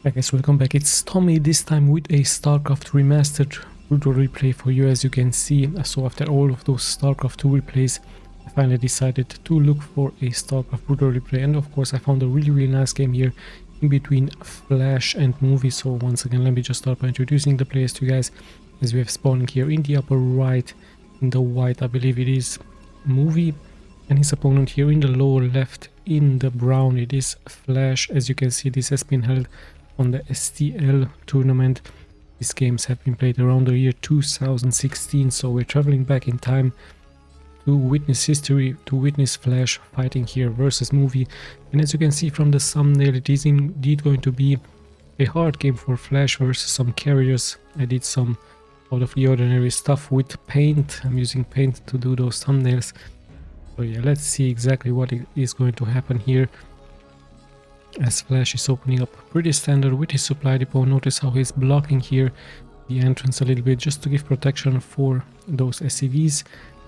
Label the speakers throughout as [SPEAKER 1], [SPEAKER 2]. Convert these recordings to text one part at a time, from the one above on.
[SPEAKER 1] Hi guys, welcome back. It's Tommy, this time with a Starcraft Remastered Broodwar replay for you. As you can see, so after all of those Starcraft 2 replays, I finally decided to look for a Starcraft Broodwar replay, and of course I found a really nice game here in between Flash and Movie. So once again, let me just start by introducing the players to you guys, as we have spawning here in the upper right, in the white, I believe it is Movie, and his opponent here in the lower left, in the brown, it is Flash. As you can see, this has been held on the STL tournament. These games have been played around the year 2016, so we're traveling back in time to witness history, to witness Flash fighting here versus Movie. And as you can see from the thumbnail, it is indeed going to be a hard game for Flash versus some carriers. I did some out of the ordinary stuff with paint. I'm using paint to do those thumbnails. So yeah, let's see exactly what is going to happen here, as Flash is opening up pretty standard with his supply depot. Notice how he's blocking here the entrance a little bit just to give protection for those SCVs.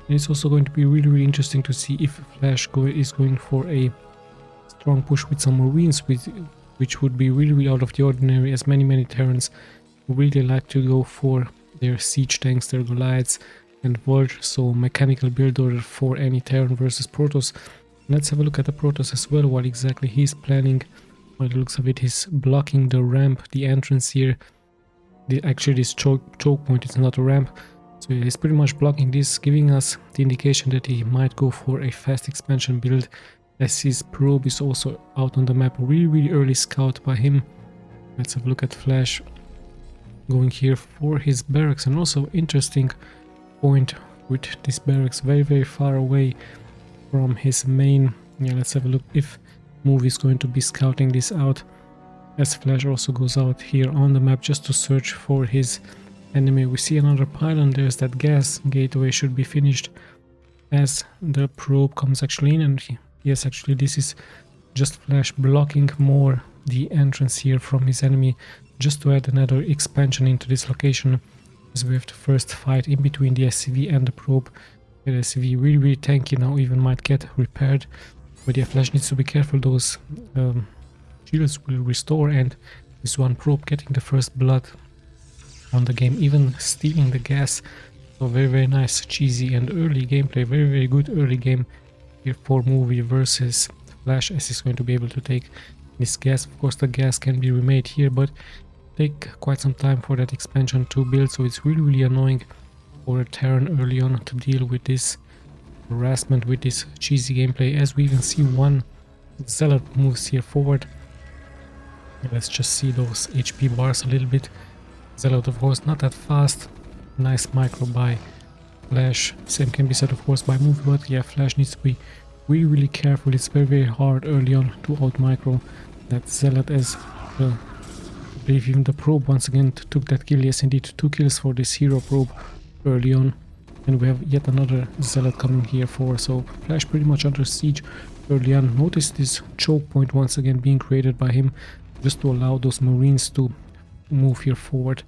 [SPEAKER 1] And it's also going to be really interesting to see if Flash is going for a strong push with some Marines, which would be really out of the ordinary, as many Terrans really like to go for their siege tanks, their Goliaths and Vulture. So mechanical build order for any Terran versus Protoss. Let's have a look at the Protoss as well, what exactly he's planning. By the looks of it, he's blocking the ramp, the entrance here. Actually, this choke point is not a ramp, so he's pretty much blocking this, giving us the indication that he might go for a fast expansion build, as his probe is also out on the map. Really early scout by him. Let's have a look at Flash going here for his barracks, and also interesting point with this barracks very far away from his main. Yeah, let's have a look if Movie is going to be scouting this out, as Flash also goes out here on the map just to search for his enemy. We see another pylon. There's that gas gateway, should be finished as the probe comes actually in. And yes, actually this is just Flash blocking more the entrance here from his enemy, just to add another expansion into this location, as we have to first fight in between the SCV and the probe. The SCV really tanky now, even might get repaired, but yeah, Flash needs to be careful. Those shields will restore, and this one probe getting the first blood on the game, even stealing the gas. So very nice, cheesy and early gameplay. Very good early game here for Movie versus Flash, as he's going to be able to take this gas. Of course, the gas can be remade here, but take quite some time for that expansion to build, so it's really annoying for a Terran early on to deal with this harassment, with this cheesy gameplay, as we even see one Zealot moves here forward. Let's just see those HP bars a little bit. Zealot, of course, not that fast. Nice micro by Flash. Same can be said, of course, by Movie, but yeah, Flash needs to be really careful. It's very hard early on to out micro that Zealot, as I believe even the probe once again took that kill. Yes, indeed, 2 kills for this hero probe early on, and we have yet another Zealot coming here for, so Flash pretty much under siege early on. Notice this choke point once again being created by him, just to allow those Marines to move here forward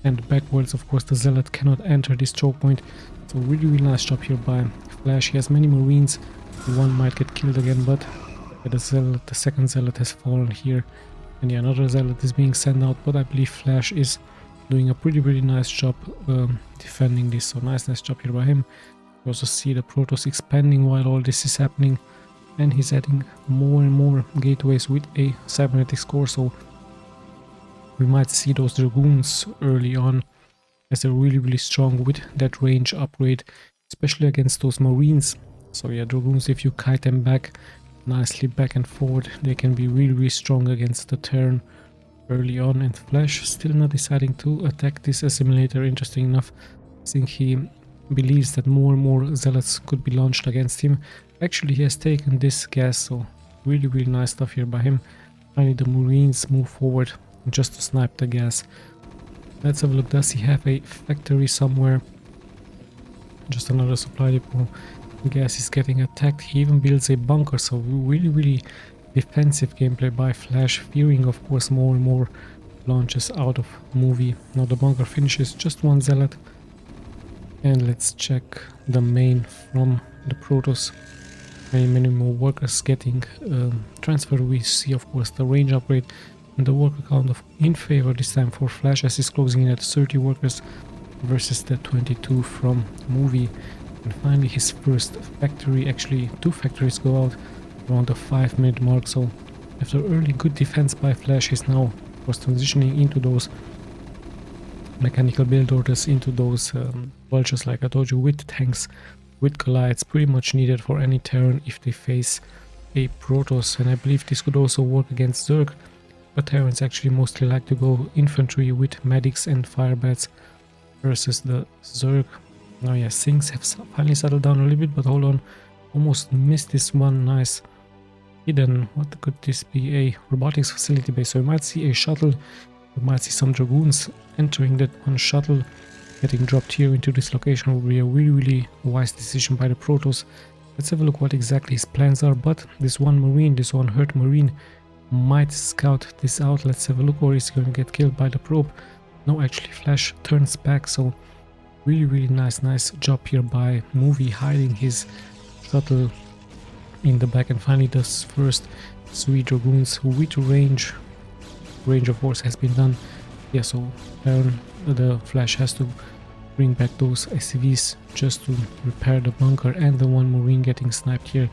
[SPEAKER 1] and backwards. Of course, the Zealot cannot enter this choke point, so really nice job here by Flash. He has many Marines, one might get killed again, but the second Zealot has fallen here, and yeah, another Zealot is being sent out, but I believe Flash is doing a pretty nice job defending this. So nice job here by him. You also see the Protoss expanding while all this is happening, and he's adding more and more gateways with a cybernetics core, so we might see those Dragoons early on, as they're really strong with that range upgrade, especially against those Marines. So yeah, Dragoons, if you kite them back nicely back and forward, they can be really strong against the Terran early on. And Flash still not deciding to attack this assimilator. Interesting enough, I think he believes that more and more Zealots could be launched against him. Actually, he has taken this gas, so really nice stuff here by him. Finally, the Marines move forward just to snipe the gas. Let's have a look. Does he have a factory somewhere? Just another supply depot. The gas is getting attacked. He even builds a bunker, so really defensive gameplay by Flash, fearing of course more and more launches out of Movie. Now the bunker finishes, just one Zealot. And let's check the main from the Protoss. Many more workers getting transferred. We see of course the range upgrade And the worker count in favor this time for Flash, as he's closing in at 30 workers versus the 22 from Movie. And finally his first factory, actually 2 factories go out around the 5-minute mark. So after early good defense by Flash, he's now of course transitioning into those mechanical build orders, into those vultures, like I told you, with tanks, with Goliaths, pretty much needed for any Terran if they face a Protoss. And I believe this could also work against Zerg, but Terrans actually mostly like to go infantry with medics and firebats versus the Zerg. Now yeah, things have finally settled down a little bit, but hold on, almost missed this one. Nice hidden, what could this be? A robotics facility base. So you might see a shuttle, you might see some dragoons entering that one shuttle, getting dropped here into this location. Would be a really wise decision by the Protoss. Let's have a look what exactly his plans are, but this one marine, this one hurt marine, might scout this out. Let's have a look, or is he going to get killed by the probe? No, actually Flash turns back, so really nice job here by Movie, hiding his shuttle in the back. And finally the first sweet dragoons with range of course has been done. Yeah, so the Flash has to bring back those SCVs just to repair the bunker, and the one marine getting sniped here.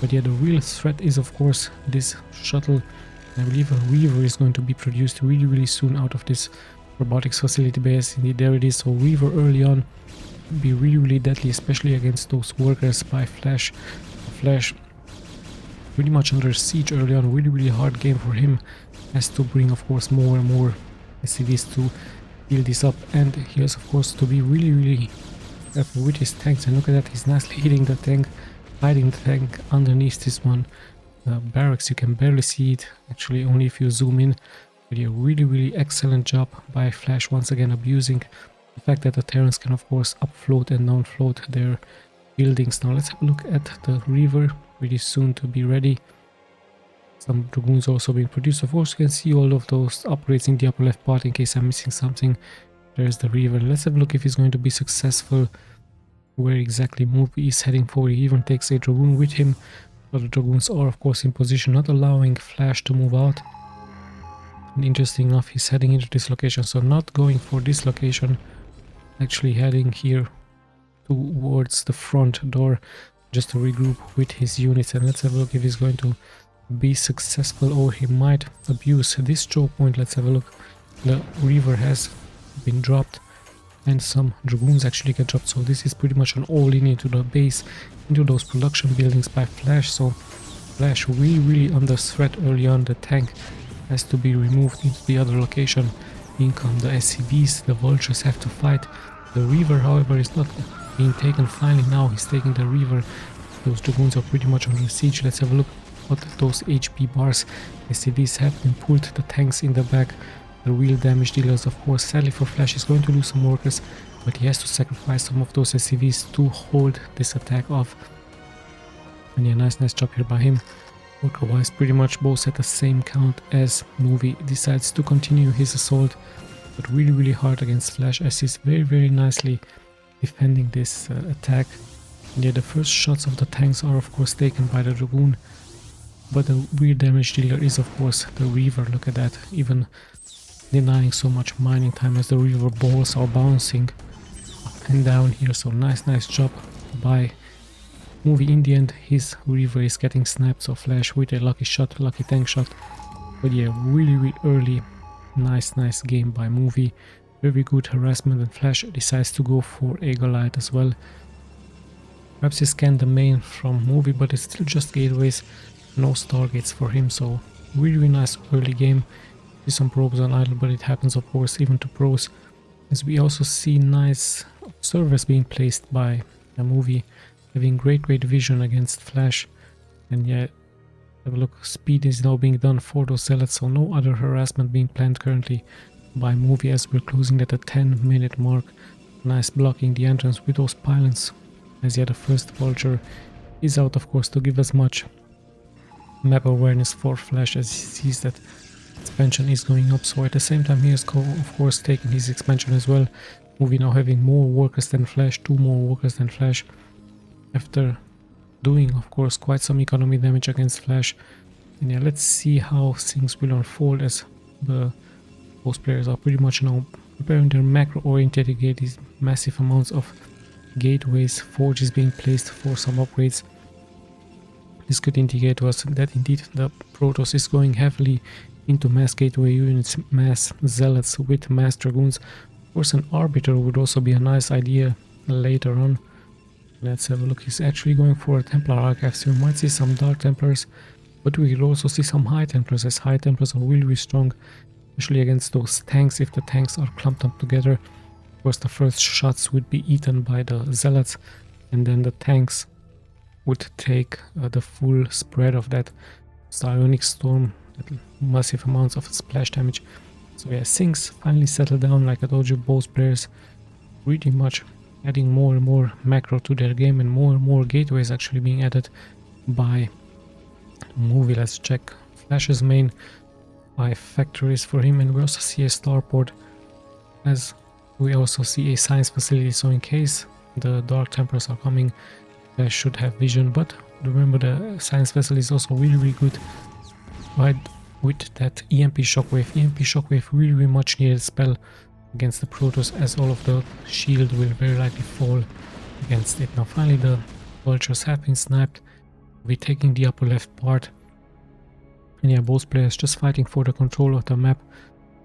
[SPEAKER 1] But yeah, the real threat is of course this shuttle. I believe a Reaver is going to be produced really soon out of this robotics facility base. Indeed, there it is. So Reaver early on would be really deadly, especially against those workers by Flash. Flash pretty much under siege early on, really hard game for him. Has to bring of course more and more SCVs to build this up, and he has of course to be really careful with his tanks. And look at that, he's nicely hitting the tank, hiding the tank underneath this one barracks. You can barely see it actually, only if you zoom in. But yeah, really excellent job by Flash, once again abusing the fact that the Terrans can of course upfloat and downfloat their buildings. Now let's have a look at the Reaver, really soon to be ready. Some dragoons also being produced. Of course you can see all of those upgrades in the upper left part in case I'm missing something. There's the Reaver. Let's have a look if he's going to be successful, where exactly Movie is heading for. He even takes a dragoon with him, but the dragoons are of course in position, not allowing Flash to move out. And interesting enough, he's heading into this location, so not going for this location, actually heading here towards the front door just to regroup with his units. And let's have a look if he's going to be successful, or he might abuse this choke point. Let's have a look. The Reaver has been dropped and some dragoons actually get dropped, so this is pretty much an all-in into the base, into those production buildings by Flash. So Flash really under threat early on. The tank has to be removed into the other location. In come the SCVs, the vultures have to fight. The Reaver however is not being taken. Finally now he's taking the Reaver. Those dragoons are pretty much under siege. Let's have a look what those HP bars. SCVs have been pulled, the tanks in the back, the real damage dealers of course. Sadly for Flash, he's going to lose some workers, but he has to sacrifice some of those SCVs to hold this attack off. And yeah, nice job here by him. Worker wise, pretty much both at the same count as Movie decides to continue his assault, but really hard against Flash, as he's very nicely defending this attack. And yeah, the first shots of the tanks are of course taken by the dragoon, but the real damage dealer is of course the Reaver. Look at that, even denying so much mining time as the Reaver balls are bouncing up and down here. So nice job by Movie. In the end his Reaver is getting sniped, so Flash with a lucky shot, lucky tank shot. But yeah, really early nice game by Movie. Very good harassment, and Flash decides to go for a Goliath as well. Perhaps he scanned the main from Movie, but it's still just gateways, no stargates for him. So really nice early game. See some probes on idle, but it happens of course even to pros, as we also see nice observers being placed by a Movie, having great vision against Flash. And yeah, have a look, speed is now being done for those zealots, so no other harassment being planned currently by Movie, as we're closing at the 10-minute mark. Nice blocking the entrance with those pylons, as yeah, the first vulture is out of course to give as much map awareness for Flash, as he sees that expansion is going up. So at the same time he is of course taking his expansion as well. Movie now having more workers than Flash, 2 more workers than Flash, after doing of course quite some economy damage against Flash. And yeah, let's see how things will unfold as both players are pretty much now preparing their macro-oriented gateways, massive amounts of gateways, forges being placed for some upgrades. This could indicate to us that indeed the Protoss is going heavily into mass gateway units, mass zealots with mass dragoons. Of course, an arbiter would also be a nice idea later on. Let's have a look. He's actually going for a Templar archive, so we might see some Dark Templars, but we will also see some High Templars, as High Templars are really, really strong, especially against those tanks. If the tanks are clumped up together, of course the first shots would be eaten by the zealots, and then the tanks would take the full spread of that psionic storm, massive amounts of splash damage. So yeah, things finally settled down. Like I told you, both players pretty much adding more and more macro to their game, and more gateways actually being added by movie. Let's check Flash's main 5 factories for him, and we also see a starport, as we also see a science facility, so in case the Dark Templars are coming, they should have vision. But remember, the science facility is also really good, right, with that EMP shockwave. EMP shockwave really much needed spell against the Protoss, as all of the shield will very likely fall against it. Now finally the vultures have been sniped. We're taking the upper left part, and yeah, both players just fighting for the control of the map,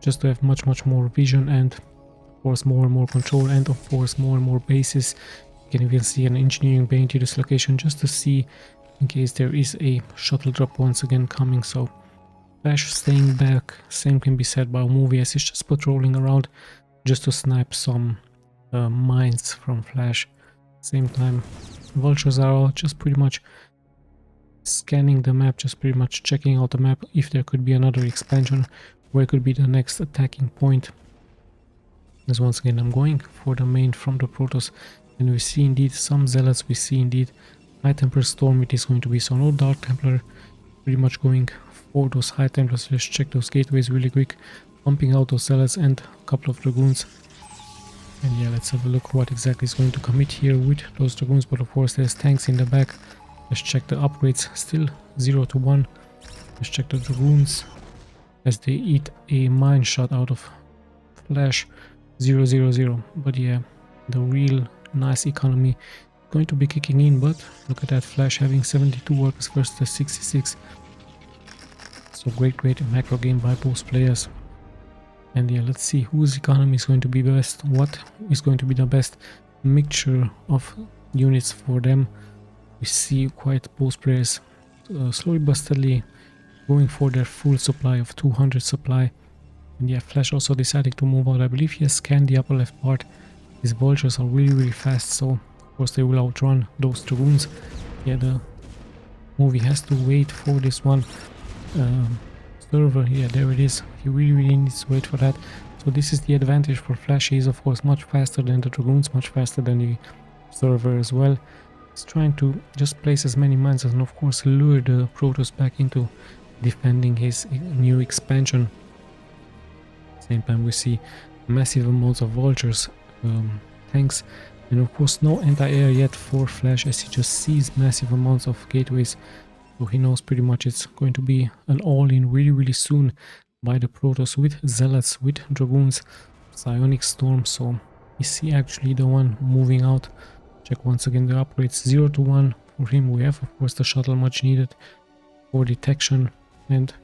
[SPEAKER 1] just to have much more vision, and of course more and more control, and of course more and more bases. You can even see an engineering bay into this location, just to see in case there is a shuttle drop once again coming. So Flash staying back, same can be said about movie, as he's just patrolling around just to snipe some mines from Flash. Same time, vultures are all just pretty much scanning the map, just pretty much checking out the map if there could be another expansion, where could be the next attacking point. As once again I'm going for the main from the Protoss, and we see indeed some zealots, we see indeed High Templar storm it is going to be, so no Dark Templar, pretty much going for those High Templars. Let's check those gateways really quick, pumping out those zealots and a couple of dragoons. And yeah, let's have a look what exactly is going to commit here with those dragoons, but of course there's tanks in the back. Let's check the upgrades, still 0 to 1. Let's check the dragoons as they eat a mine shot out of Flash, 0 0 0. But yeah, the real nice economy going to be kicking in. But look at that, Flash having 72 workers versus the 66. So great macro game by both players. And yeah, let's see whose economy is going to be best, what is going to be the best mixture of units for them. We see quite both players slowly but steadily going for their full supply of 200 supply. And yeah, Flash also deciding to move out. I believe he has scanned the upper left part. His vultures are really fast, so of course they will outrun those dragoons. Yeah, the movie has to wait for this one server. Yeah, there it is. He really needs to wait for that. So this is the advantage for Flash. He is of course much faster than the dragoons, much faster than the server as well. He's trying to just place as many mines and of course lure the Protoss back into defending his new expansion. Same time we see massive amounts of vultures, tanks, and of course no anti-air yet for Flash, as he just sees massive amounts of gateways. So he knows pretty much it's going to be an all-in really soon by the Protoss, with zealots, with dragoons, psionic storm. So is he actually the one moving out? Check once again the upgrades, 0 to 1 for him. We have of course the shuttle, much needed for detection, and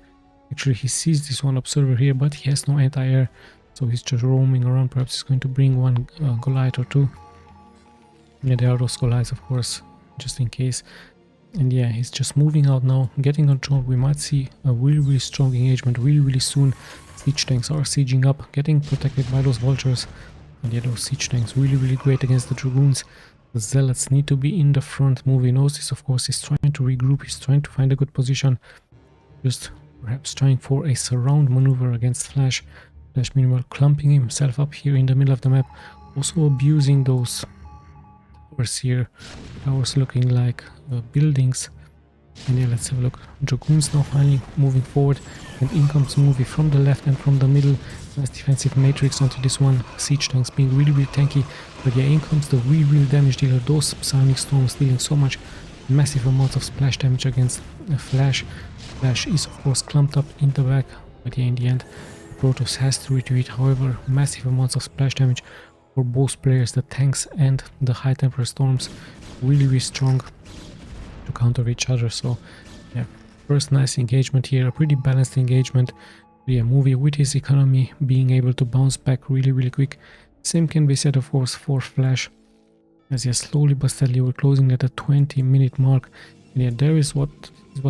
[SPEAKER 1] actually he sees this one observer here, but he has no anti-air, so he's just roaming around. Perhaps he's going to bring one Goliath or two. Yeah, there are those Goliaths of course, just in case. And yeah, he's just moving out now, getting control. We might see a really strong engagement really soon. Siege tanks are sieging up, getting protected by those vultures. And yeah, those siege tanks really great against the dragoons. The zealots need to be in the front. Movie knows this, of course. He's trying to regroup, he's trying to find a good position, just perhaps trying for a surround maneuver against Flash. Flash meanwhile clumping himself up here in the middle of the map, also abusing those towers here, towers looking like buildings. And yeah, let's have a look. Dragoons now finally moving forward, and in comes Movie from the left and from the middle. Nice defensive matrix onto this one. Siege tanks being really tanky, but yeah, in comes the real damage dealer. Those psionic storms dealing so much massive amounts of splash damage against Flash. Flash is of course clumped up in the back, but yeah, in the end Protoss has to retreat. However, massive amounts of splash damage for both players, the tanks and the high temperature storms, really strong to counter each other. So yeah, first nice engagement here, a pretty balanced engagement. Yeah, movie with his economy being able to bounce back really quick. Same can be said of course for Flash, as yeah, slowly but steadily we're closing at a 20-minute mark. And yeah, there is what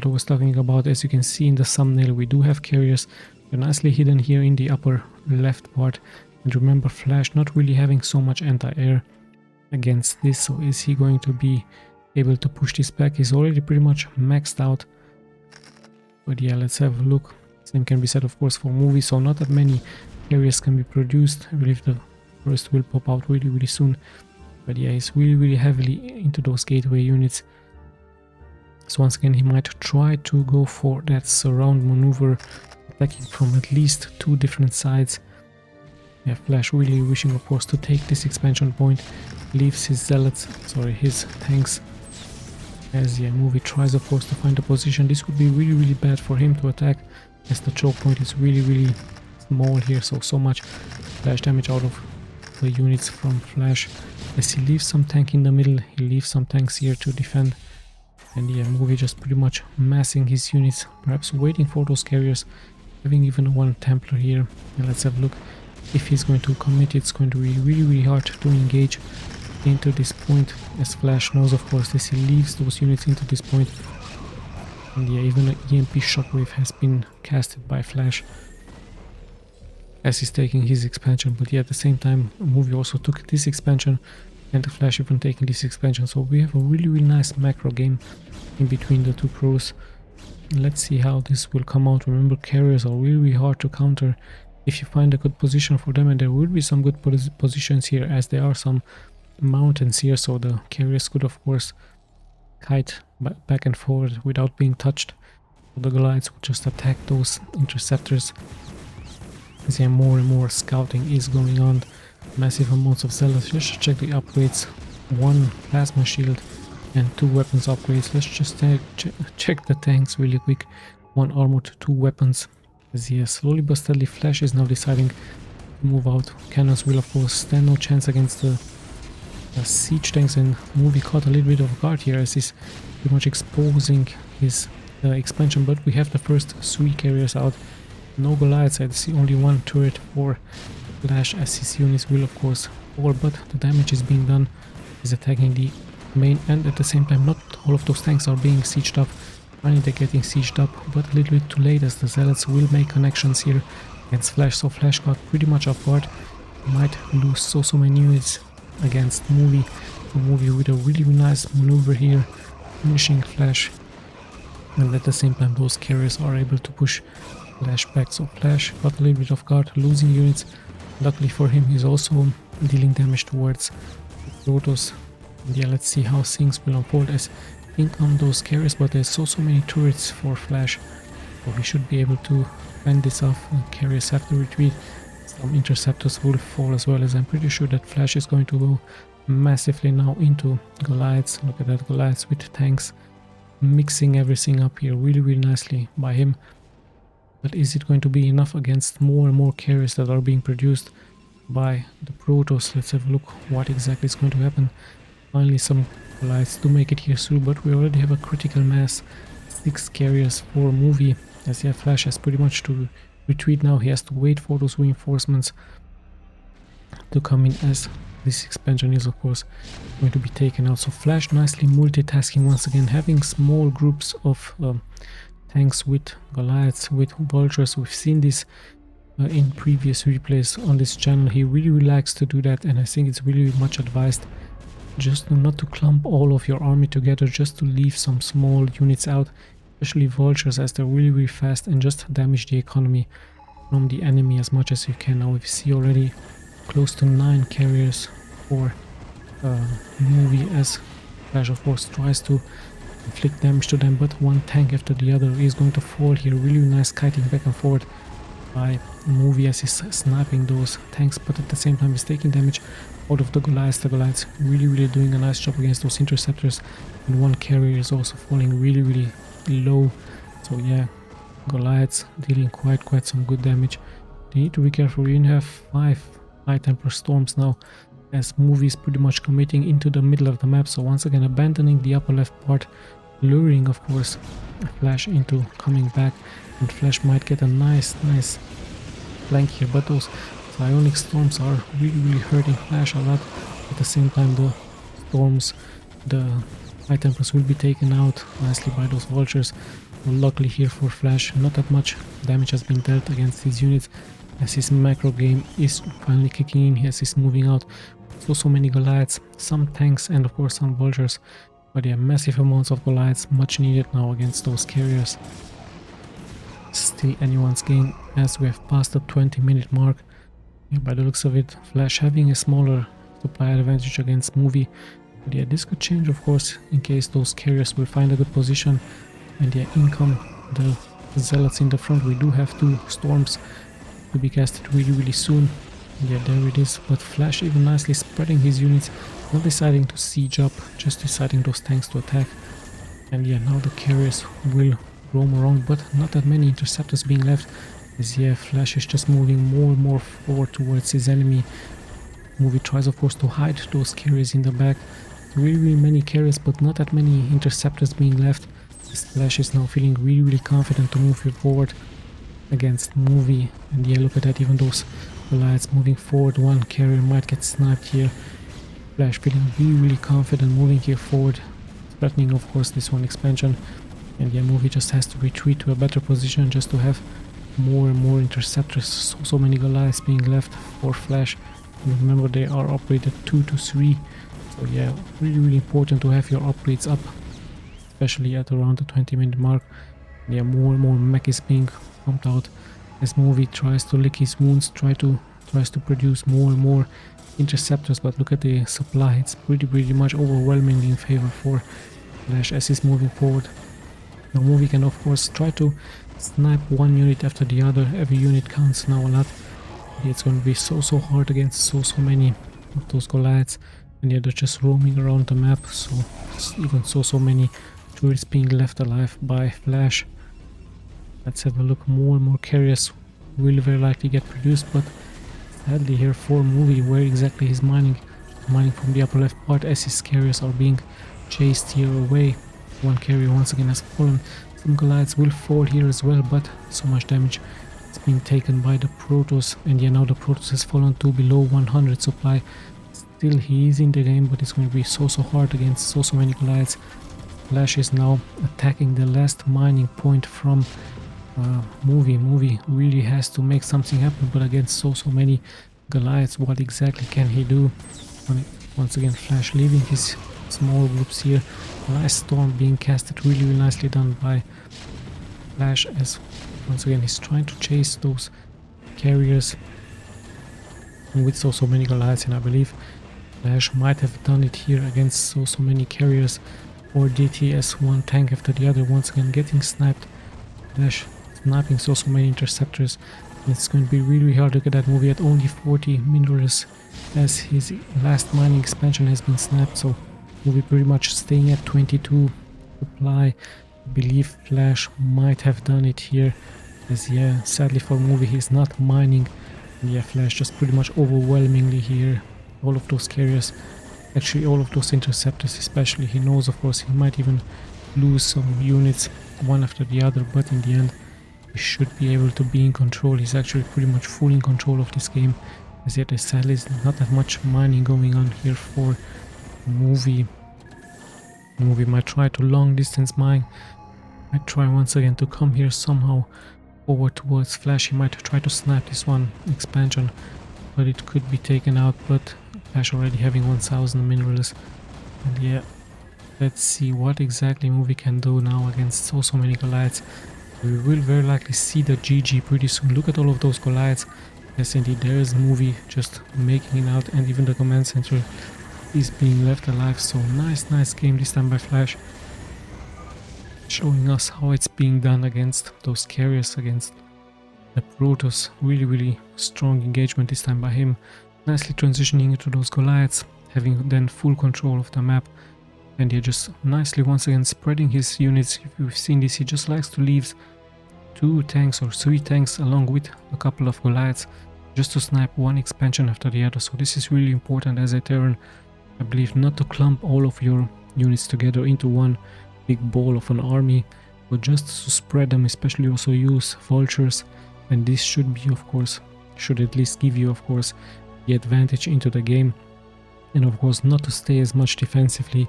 [SPEAKER 1] I was talking about. As you can see in the thumbnail, we do have carriers. They're nicely hidden here in the upper left part. And remember, Flash not really having so much anti-air against this. So is he going to be able to push this back? He's already pretty much maxed out. But yeah, let's have a look. Same can be said of course for movie. So not that many carriers can be produced. I believe the first will pop out really soon. But yeah, he's really heavily into those gateway units. So once again, he might try to go for that surround maneuver, attacking from at least 2 different sides. Yeah, Flash really wishing of course to take this expansion point, leaves his zealots, his tanks, as yeah, movie tries of course to find a position. This would be really bad for him to attack, as the choke point is really small here. So much flash damage out of the units from Flash. As he leaves some tank in the middle, he leaves some tanks here to defend. And yeah, movie just pretty much massing his units, perhaps waiting for those carriers, having even one Templar here. And let's have a look. If he's going to commit, it's going to be really hard to engage into this point, as Flash knows of course this. He leaves those units into this point. And yeah, even an EMP shockwave has been casted by Flash as he's taking his expansion. But yeah, at the same time, movie also took this expansion, and the Flash even taking this expansion. So we have a really nice macro game in between the two pros. Let's see how this will come out. Remember, carriers are really hard to counter if you find a good position for them, and there will be some good positions here, as there are some mountains here, so the carriers could of course kite back and forward without being touched. So the Goliaths would just attack those interceptors. As yeah, more and more scouting is going on, massive amounts of zealots. Let's check the upgrades. 1 plasma shield and 2 weapons upgrades. Let's just check the tanks really quick. 1 armored, 2 weapons. As yeah, slowly but steadily Flash is now deciding to move out. Cannons will of course stand no chance against the siege tanks, and movie caught a little bit of guard here as he's pretty much exposing his expansion. But we have the first 3 carriers out. No Goliaths. I see only 1 turret for Flash, as his units will of course fall, but the damage is being done. He's attacking the main, and at the same time not all of those tanks are being sieged up. Finally they're getting sieged up, but a little bit too late, as the zealots will make connections here against Flash. So Flash got pretty much off guard. Might lose so many units against movie. So movie with a really nice maneuver here, finishing Flash, and at the same time those carriers are able to push Flash back. So Flash got a little bit off guard, losing units. Luckily for him, he's also dealing damage towards Protoss. And yeah, let's see how things will unfold, as think on those carriers, but there's so many turrets for Flash, so he should be able to fend this off. Carriers have to retreat. Some interceptors will fall as well, as I'm pretty sure that Flash is going to go massively now into Goliaths. Look at that, Goliaths with tanks, mixing everything up here really nicely by him. But is it going to be enough against more and more carriers that are being produced by the Protoss? Let's have a look what exactly is going to happen. Finally some Goliaths to make it here through, but we already have a critical mass. 6 carriers for movie, as yeah, Flash has pretty much to retreat now. He has to wait for those reinforcements to come in, as this expansion is of course going to be taken out. So Flash nicely multitasking once again, having small groups of tanks with Goliaths, with vultures. We've seen this in previous replays on this channel. He really likes to do that, and I think it's really much advised just not to clump all of your army together, just to leave some small units out, especially vultures, as they're really fast, and just damage the economy from the enemy as much as you can. Now we see already close to 9 carriers for movie, as Flash of course tries to inflict damage to them, but one tank after the other is going to fall here. Really nice kiting back and forth by Movie as he's sniping those tanks, but at the same time he's taking damage out of the Goliaths. The Goliaths really doing a nice job against those interceptors, and one carrier is also falling really low. So yeah, Goliaths dealing quite some good damage. They need to be careful. We have 5 high temper storms now, as Movie is pretty much committing into the middle of the map, so once again abandoning the upper left part, luring of course Flash into coming back, and Flash might get a nice flank here, but those Psionic storms are really hurting Flash a lot. At the same time, the storms, the high tempers will be taken out nicely by those vultures. Well, luckily here for Flash, not that much damage has been dealt against these units, as his macro game is finally kicking in as he's moving out. So many Goliaths, some tanks, and of course some vultures. But yeah, massive amounts of Goliaths, much needed now against those carriers. Still anyone's game, as we have passed the 20-minute mark. Yeah, by the looks of it, Flash having a smaller supply advantage against Movie. But yeah, this could change of course in case those carriers will find a good position. And yeah, in come the Zealots in the front. We do have 2 storms to be casted really soon. Yeah, there it is, but Flash even nicely spreading his units, not deciding to siege up, just deciding those tanks to attack. And yeah, now the carriers will roam around, but not that many interceptors being left, as yeah, Flash is just moving more and more forward towards his enemy. Movie tries of course to hide those carriers in the back. Really many carriers, but not that many interceptors being left. This Flash is now feeling really confident to move forward against Movie. And yeah, look at that, even those Goliaths moving forward, one carrier might get sniped here. Flash feeling really confident moving here forward, threatening of course this one expansion. And yeah, Movie just has to retreat to a better position just to have more and more interceptors. So many Goliaths being left for Flash. And remember, they are upgraded 2 to 3. So yeah, really important to have your upgrades up, especially at around the 20-minute mark. And yeah, more and more mech is being pumped out as Movie tries to lick his wounds, tries to produce more and more interceptors. But look at the supply, it's pretty much overwhelmingly in favor for Flash as he's moving forward. Now Movie can of course try to snipe one unit after the other. Every unit counts now a lot. It's going to be so hard against so many of those Goliaths. And yeah, they're just roaming around the map, so even so many turrets being left alive by Flash. Let's have a look. More and more carriers will very likely get produced, but sadly here for Movie, where exactly he's mining from the upper left part as his carriers are being chased here away. One carrier once again has fallen. Some Goliaths will fall here as well, but so much damage is being taken by the Protoss. And yeah, now the Protoss has fallen to below 100 supply. Still he is in the game, but it's going to be so hard against so many Goliaths. Flash is now attacking the last mining point from Movie really has to make something happen, but against so many Goliaths, what exactly can he do? Once again, Flash leaving his small groups here. Nice storm being casted, really nicely done by Flash, as once again he's trying to chase those carriers with so many Goliaths. And I believe Flash might have done it here against so many carriers, or DTS one tank after the other, once again getting sniped. Flash sniping so many interceptors. It's going to be really hard. Look at that, Movie at only 40 minerals as his last mining expansion has been snapped, so Movie pretty much staying at 22 supply. I believe Flash might have done it here, as yeah, sadly for Movie he's not mining. And yeah, Flash just pretty much overwhelmingly here. All of those carriers, actually all of those interceptors especially. He knows of course he might even lose some units one after the other, but in the end he should be able to be in control. He's actually pretty much fully in control of this game, as yet sadly there's not that much mining going on here for Movie. Movie might try to long distance mine, might try once again to come here somehow forward towards Flash. He might try to snap this one expansion, but it could be taken out. But Flash already having 1000 minerals. And yeah, let's see what exactly Movie can do now against so many Goliaths. We will very likely see the GG pretty soon. Look at all of those Goliaths. Yes indeed, there is Movie just making it out, and even the command center is being left alive. So nice game this time by Flash, showing us how it's being done against those carriers, against the Protoss. Really strong engagement this time by him. Nicely transitioning into those Goliaths, having then full control of the map. And yeah, just nicely once again spreading his units. If you've seen this, he just likes to leave 2 tanks or 3 tanks along with a couple of Goliaths just to snipe one expansion after the other. So this is really important as a Terran, I believe, not to clump all of your units together into one big ball of an army, but just to spread them, especially also use vultures. And this should be, of course, should at least give you, of course, the advantage into the game. And of course not to stay as much defensively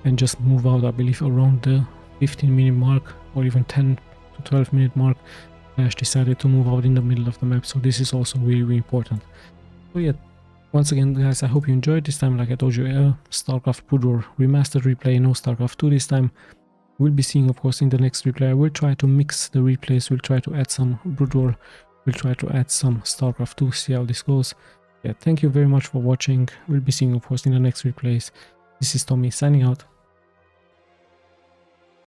[SPEAKER 1] and just move out, I believe, around the 15-minute mark or even 10 to 12-minute mark. Dash decided to move out in the middle of the map, so this is also really important. So yeah, once again guys, I hope you enjoyed. This time, like I told you, Starcraft Broodwar remastered replay, no Starcraft 2 this time. We'll be seeing, of course, in the next replay. I will try to mix the replays, we'll try to add some Broodwar, we'll try to add some Starcraft 2, see how this goes. Yeah, thank you very much for watching. We'll be seeing, of course, in the next replays. This is Tommy signing out.